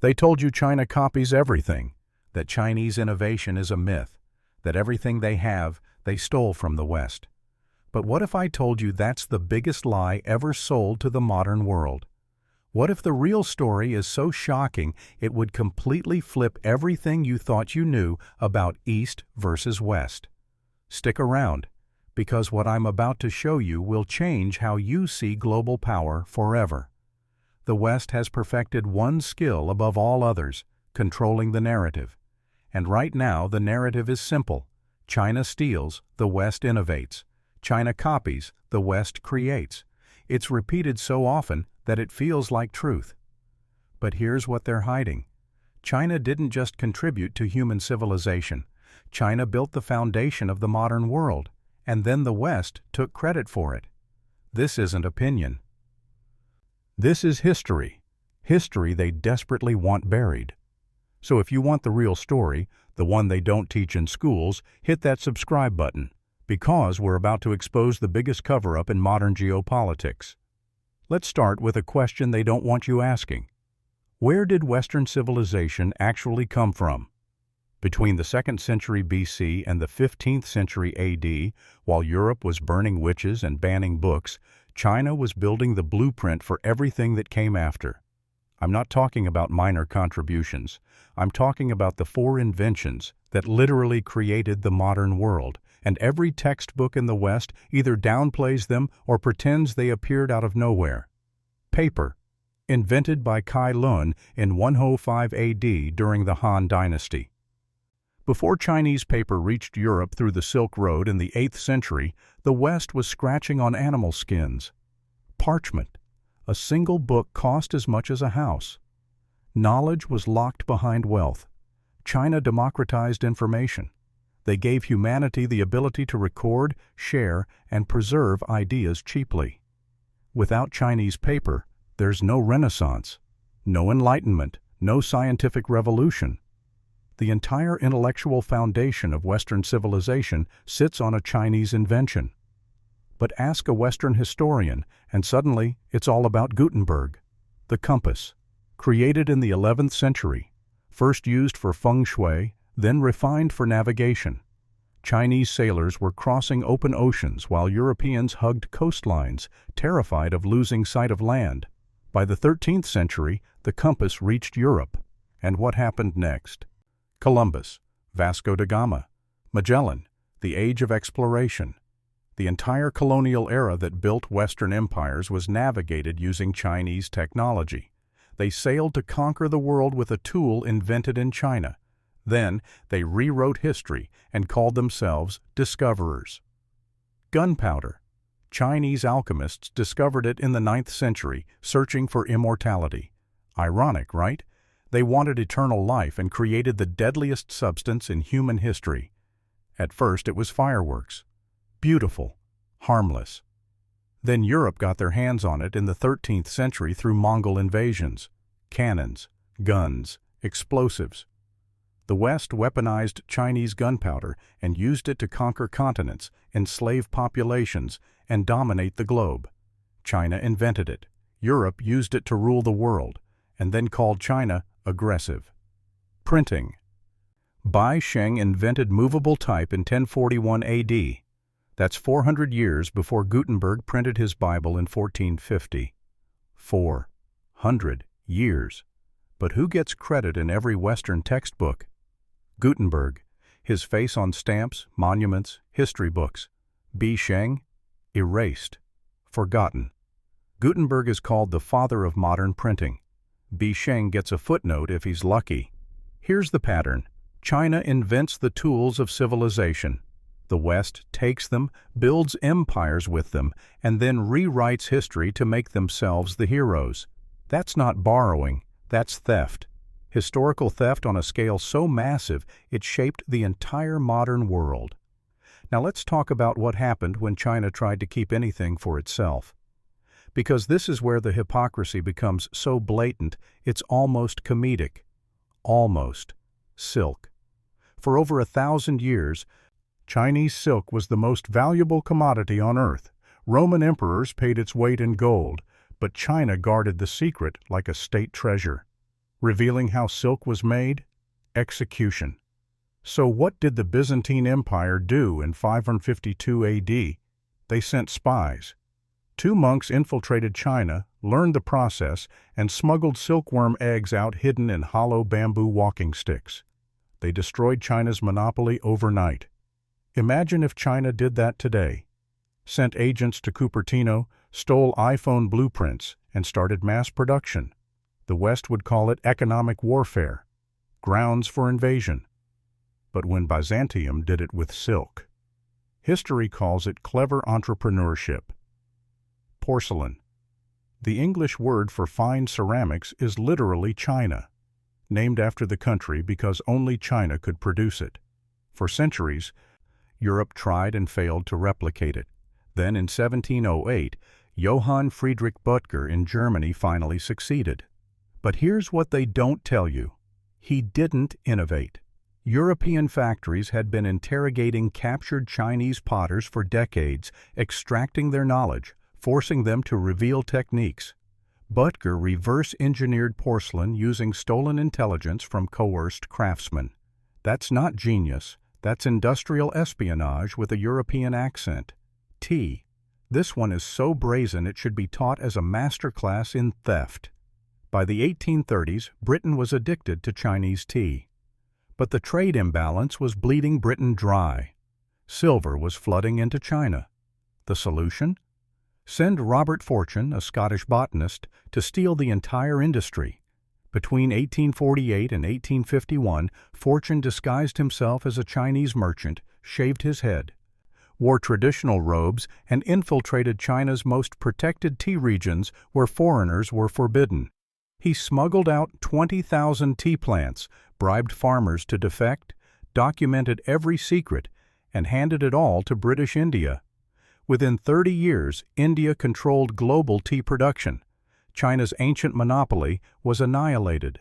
They told you China copies everything, that Chinese innovation is a myth, that everything they have, they stole from the West. But what if I told you that's the biggest lie ever sold to the modern world? What if the real story is so shocking it would completely flip everything you thought you knew about East versus West? Stick around, because what I'm about to show you will change how you see global power forever. The West has perfected one skill above all others, controlling the narrative. And right now the narrative is simple. China steals, the West innovates. China copies, the West creates. It's repeated so often that it feels like truth. But here's what they're hiding. China didn't just contribute to human civilization. China built the foundation of the modern world, and then the West took credit for it. This isn't opinion. This is history. History they desperately want buried. So if you want the real story, the one they don't teach in schools, hit that subscribe button, because we're about to expose the biggest cover-up in modern geopolitics. Let's start with a question they don't want you asking. Where did Western civilization actually come from? Between the 2nd century BC and the 15th century AD, while Europe was burning witches and banning books, China was building the blueprint for everything that came after. I'm not talking about minor contributions. I'm talking about the 4 inventions that literally created the modern world, and every textbook in the West either downplays them or pretends they appeared out of nowhere. Paper, invented by Kai Lun in 105 AD during the Han Dynasty. Before Chinese paper reached Europe through the Silk Road in the 8th century, the West was scratching on animal skins. Parchment. A single book cost as much as a house. Knowledge was locked behind wealth. China democratized information. They gave humanity the ability to record, share, and preserve ideas cheaply. Without Chinese paper, there's no Renaissance, no Enlightenment, no scientific revolution. The entire intellectual foundation of Western civilization sits on a Chinese invention. But ask a Western historian, and suddenly it's all about Gutenberg. The compass, created in the 11th century, first used for feng shui, then refined for navigation. Chinese sailors were crossing open oceans while Europeans hugged coastlines, terrified of losing sight of land. By the 13th century, the compass reached Europe. And what happened next? Columbus, Vasco da Gama, Magellan, the age of exploration. The entire colonial era that built Western empires was navigated using Chinese technology. They sailed to conquer the world with a tool invented in China. Then they rewrote history and called themselves discoverers. Gunpowder. Chinese alchemists discovered it in the 9th century, searching for immortality. Ironic, right? They wanted eternal life and created the deadliest substance in human history. At first it was fireworks. Beautiful, harmless. Then Europe got their hands on it in the 13th century through Mongol invasions. Cannons, guns, explosives. The West weaponized Chinese gunpowder and used it to conquer continents, enslave populations, and dominate the globe. China invented it. Europe used it to rule the world, and then called China aggressive. Printing. Bai Sheng invented movable type in 1041 AD. That's 400 years before Gutenberg printed his Bible in 1450. 400 years. But who gets credit in every Western textbook? Gutenberg, his face on stamps, monuments, history books. Bai Sheng, erased, forgotten. Gutenberg is called the father of modern printing. Bai Sheng gets a footnote if he's lucky. Here's the pattern. China invents the tools of civilization. The West takes them, builds empires with them, and then rewrites history to make themselves the heroes. That's not borrowing, that's theft. Historical theft on a scale so massive it shaped the entire modern world. Now let's talk about what happened when China tried to keep anything for itself. Because this is where the hypocrisy becomes so blatant, it's almost comedic. Almost. Silk. For over 1,000 years, Chinese silk was the most valuable commodity on earth. Roman emperors paid its weight in gold, but China guarded the secret like a state treasure. Revealing how silk was made? Execution. So what did the Byzantine Empire do in 552 AD? They sent spies. 2 monks infiltrated China, learned the process, and smuggled silkworm eggs out hidden in hollow bamboo walking sticks. They destroyed China's monopoly overnight. Imagine if China did that today. Sent agents to Cupertino, stole iPhone blueprints, and started mass production. The West would call it economic warfare, grounds for invasion. But when Byzantium did it with silk, history calls it clever entrepreneurship. Porcelain. The English word for fine ceramics is literally china, named after the country because only China could produce it. For centuries, Europe tried and failed to replicate it. Then in 1708, Johann Friedrich Böttger in Germany finally succeeded. But here's what they don't tell you. He didn't innovate. European factories had been interrogating captured Chinese potters for decades, extracting their knowledge, forcing them to reveal techniques. Böttger reverse-engineered porcelain using stolen intelligence from coerced craftsmen. That's not genius. That's industrial espionage with a European accent. Tea. This one is so brazen it should be taught as a masterclass in theft. By the 1830s, Britain was addicted to Chinese tea. But the trade imbalance was bleeding Britain dry. Silver was flooding into China. The solution? Send Robert Fortune, a Scottish botanist, to steal the entire industry. Between 1848 and 1851, Fortune disguised himself as a Chinese merchant, shaved his head, wore traditional robes, and infiltrated China's most protected tea regions where foreigners were forbidden. He smuggled out 20,000 tea plants, bribed farmers to defect, documented every secret, and handed it all to British India. Within 30 years, India controlled global tea production. China's ancient monopoly was annihilated.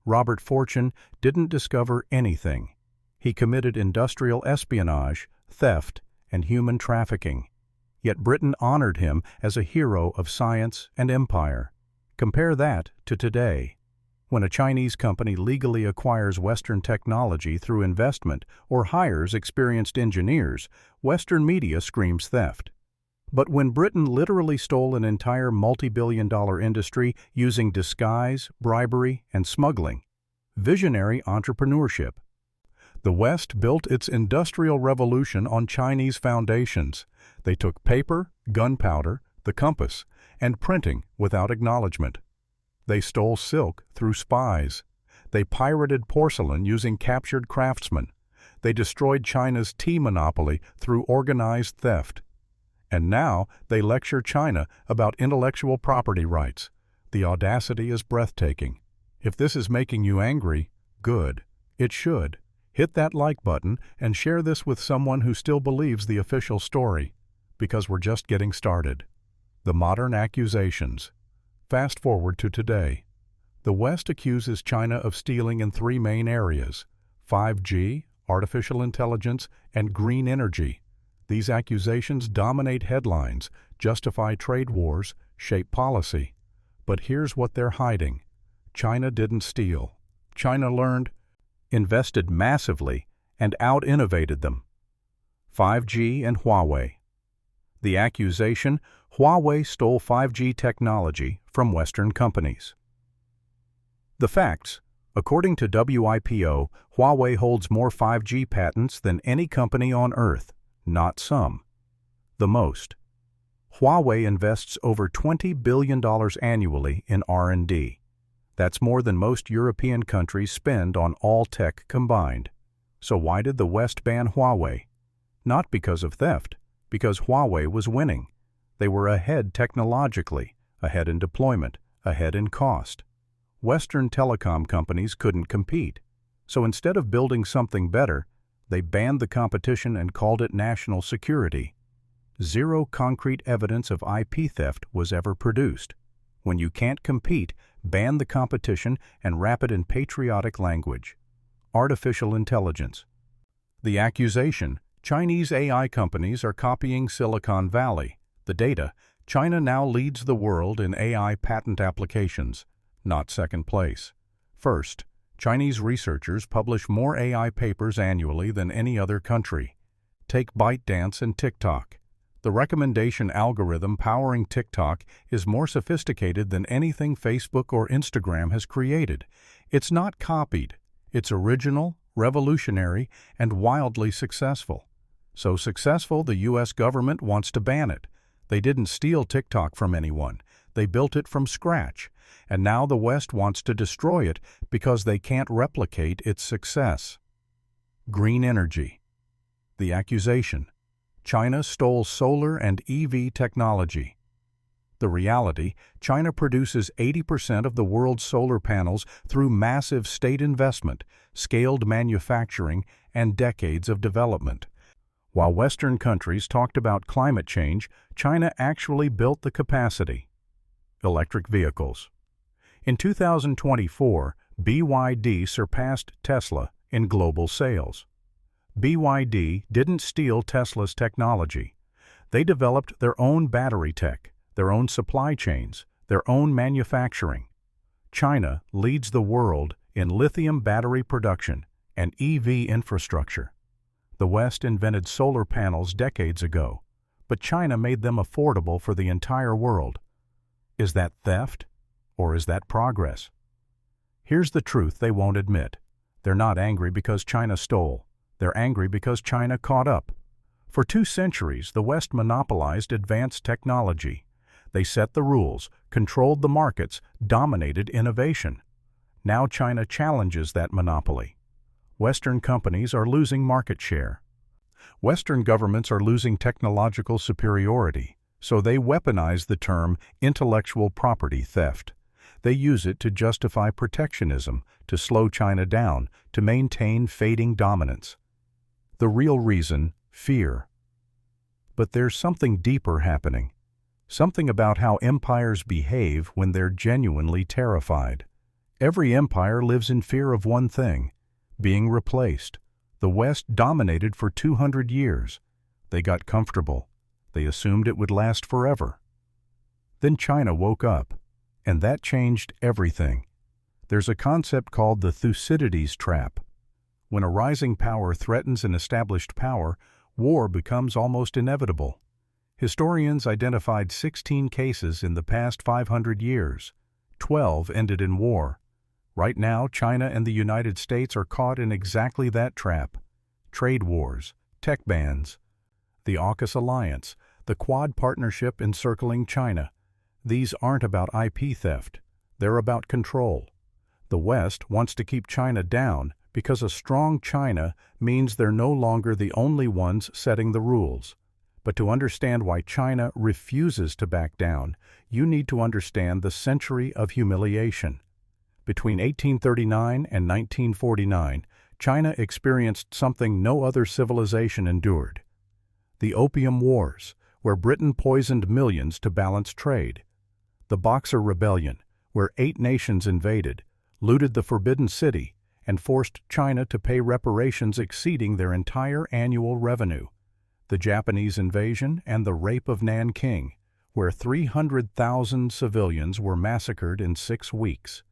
Robert Fortune didn't discover anything. He committed industrial espionage, theft, and human trafficking. Yet Britain honored him as a hero of science and empire. Compare that to today. When a Chinese company legally acquires Western technology through investment or hires experienced engineers, Western media screams theft. But when Britain literally stole an entire multi-billion-dollar industry using disguise, bribery, and smuggling, visionary entrepreneurship. The West built its industrial revolution on Chinese foundations. They took paper, gunpowder, the compass, and printing without acknowledgement. They stole silk through spies. They pirated porcelain using captured craftsmen. They destroyed China's tea monopoly through organized theft. And now they lecture China about intellectual property rights. The audacity is breathtaking. If this is making you angry, good. It should. Hit that like button and share this with someone who still believes the official story, because we're just getting started. The modern accusations. Fast forward to today. The West accuses China of stealing in 3 main areas: 5G, artificial intelligence, and green energy. These accusations dominate headlines, justify trade wars, shape policy. But here's what they're hiding. China didn't steal. China learned, invested massively, and out-innovated them. 5G and Huawei. The accusation: Huawei stole 5G technology from Western companies. The facts: according to WIPO, Huawei holds more 5G patents than any company on Earth, not some. The most. Huawei invests over $20 billion annually in R&D. That's more than most European countries spend on all tech combined. So why did the West ban Huawei? Not because of theft, because Huawei was winning. They were ahead technologically, ahead in deployment, ahead in cost. Western telecom companies couldn't compete. So instead of building something better, they banned the competition and called it national security. Zero concrete evidence of IP theft was ever produced. When you can't compete, ban the competition and wrap it in patriotic language. Artificial intelligence. The accusation: Chinese AI companies are copying Silicon Valley. The data: China now leads the world in AI patent applications, not second place. First, Chinese researchers publish more AI papers annually than any other country. Take ByteDance and TikTok. The recommendation algorithm powering TikTok is more sophisticated than anything Facebook or Instagram has created. It's not copied. It's original, revolutionary, and wildly successful. So successful, the U.S. government wants to ban it. They didn't steal TikTok from anyone. They built it from scratch. And now the West wants to destroy it because they can't replicate its success. Green energy. The accusation: China stole solar and EV technology. The reality: China produces 80% of the world's solar panels through massive state investment, scaled manufacturing, and decades of development. While Western countries talked about climate change, China actually built the capacity. Electric vehicles. In 2024, BYD surpassed Tesla in global sales. BYD didn't steal Tesla's technology. They developed their own battery tech, their own supply chains, their own manufacturing. China leads the world in lithium battery production and EV infrastructure. The West invented solar panels decades ago, but China made them affordable for the entire world. Is that theft, or is that progress? Here's the truth they won't admit. They're not angry because China stole. They're angry because China caught up. For 2 centuries, the West monopolized advanced technology. They set the rules, controlled the markets, dominated innovation. Now China challenges that monopoly. Western companies are losing market share. Western governments are losing technological superiority, so they weaponize the term intellectual property theft. They use it to justify protectionism, to slow China down, to maintain fading dominance. The real reason: fear. But there's something deeper happening. Something about how empires behave when they're genuinely terrified. Every empire lives in fear of one thing: being replaced. The West dominated for 200 years. They got comfortable. They assumed it would last forever. Then China woke up, and that changed everything. There's a concept called the Thucydides trap. When a rising power threatens an established power, war becomes almost inevitable. Historians identified 16 cases in the past 500 years. 12 ended in war. Right now, China and the United States are caught in exactly that trap. Trade wars, tech bans, the AUKUS alliance, the Quad partnership encircling China. These aren't about IP theft. They're about control. The West wants to keep China down because a strong China means they're no longer the only ones setting the rules. But to understand why China refuses to back down, you need to understand the century of humiliation. Between 1839 and 1949, China experienced something no other civilization endured. The Opium Wars, where Britain poisoned millions to balance trade. The Boxer Rebellion, where 8 nations invaded, looted the Forbidden City, and forced China to pay reparations exceeding their entire annual revenue. The Japanese invasion and the rape of Nanking, where 300,000 civilians were massacred in 6 weeks.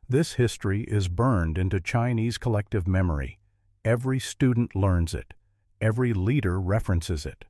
This history is burned into Chinese collective memory. Every student learns it. Every leader references it.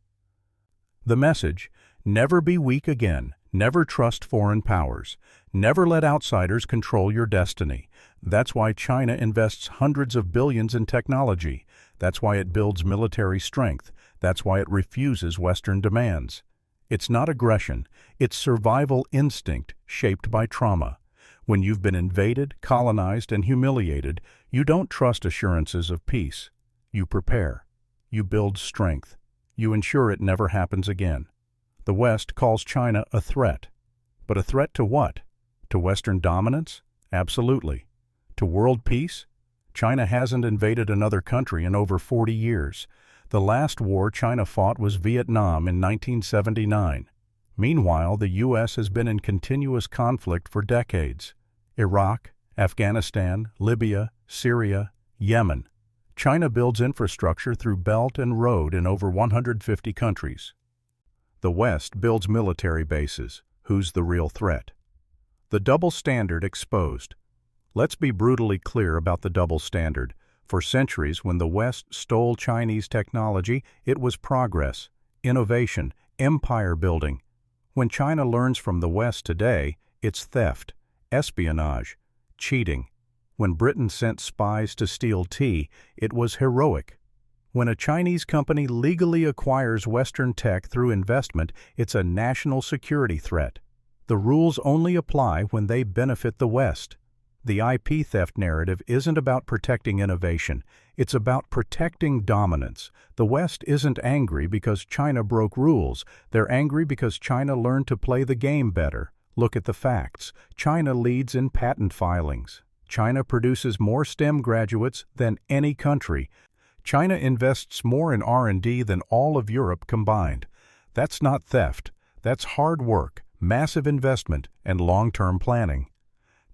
The message: never be weak again. Never trust foreign powers. Never let outsiders control your destiny. That's why China invests hundreds of billions in technology. That's why it builds military strength. That's why it refuses Western demands. It's not aggression. It's survival instinct shaped by trauma. When you've been invaded, colonized, and humiliated, you don't trust assurances of peace. You prepare. You build strength. You ensure it never happens again. The West calls China a threat. But a threat to what? To Western dominance? Absolutely. To world peace? China hasn't invaded another country in over 40 years. The last war China fought was Vietnam in 1979. Meanwhile, the U.S. has been in continuous conflict for decades. Iraq, Afghanistan, Libya, Syria, Yemen. China builds infrastructure through Belt and Road in over 150 countries. The West builds military bases. Who's the real threat? The double standard exposed. Let's be brutally clear about the double standard. For centuries, when the West stole Chinese technology, it was progress, innovation, empire building. When China learns from the West today, it's theft, espionage, cheating. When Britain sent spies to steal tea, it was heroic. When a Chinese company legally acquires Western tech through investment, it's a national security threat. The rules only apply when they benefit the West. The IP theft narrative isn't about protecting innovation, it's about protecting dominance. The West isn't angry because China broke rules, they're angry because China learned to play the game better. Look at the facts. China leads in patent filings. China produces more STEM graduates than any country. China invests more in R&D than all of Europe combined. That's not theft, that's hard work, massive investment, and long-term planning.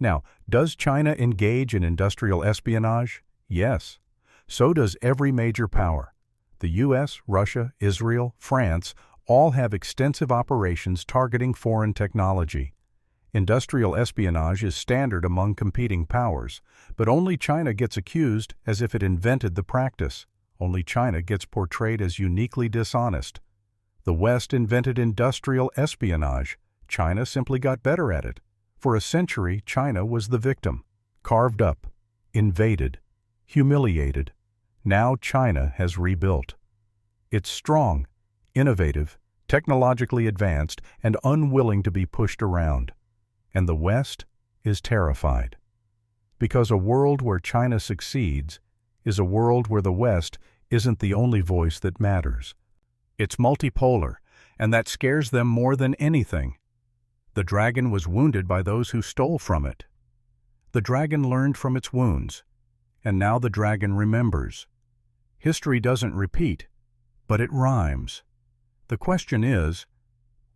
Now, does China engage in industrial espionage? Yes. So does every major power. The US, Russia, Israel, France all have extensive operations targeting foreign technology. Industrial espionage is standard among competing powers, but only China gets accused as if it invented the practice. Only China gets portrayed as uniquely dishonest. The West invented industrial espionage. China simply got better at it. For a century, China was the victim, carved up, invaded, humiliated. Now China has rebuilt. It's strong, innovative, technologically advanced, and unwilling to be pushed around. And the West is terrified. Because a world where China succeeds is a world where the West isn't the only voice that matters. It's multipolar, and that scares them more than anything. The dragon was wounded by those who stole from it. The dragon learned from its wounds, and now the dragon remembers. History doesn't repeat, but it rhymes. The question is,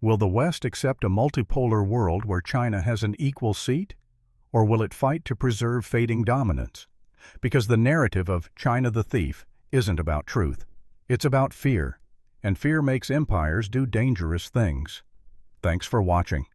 will the West accept a multipolar world where China has an equal seat, or will it fight to preserve fading dominance? Because the narrative of China the thief isn't about truth. It's about fear, and fear makes empires do dangerous things. Thanks for watching.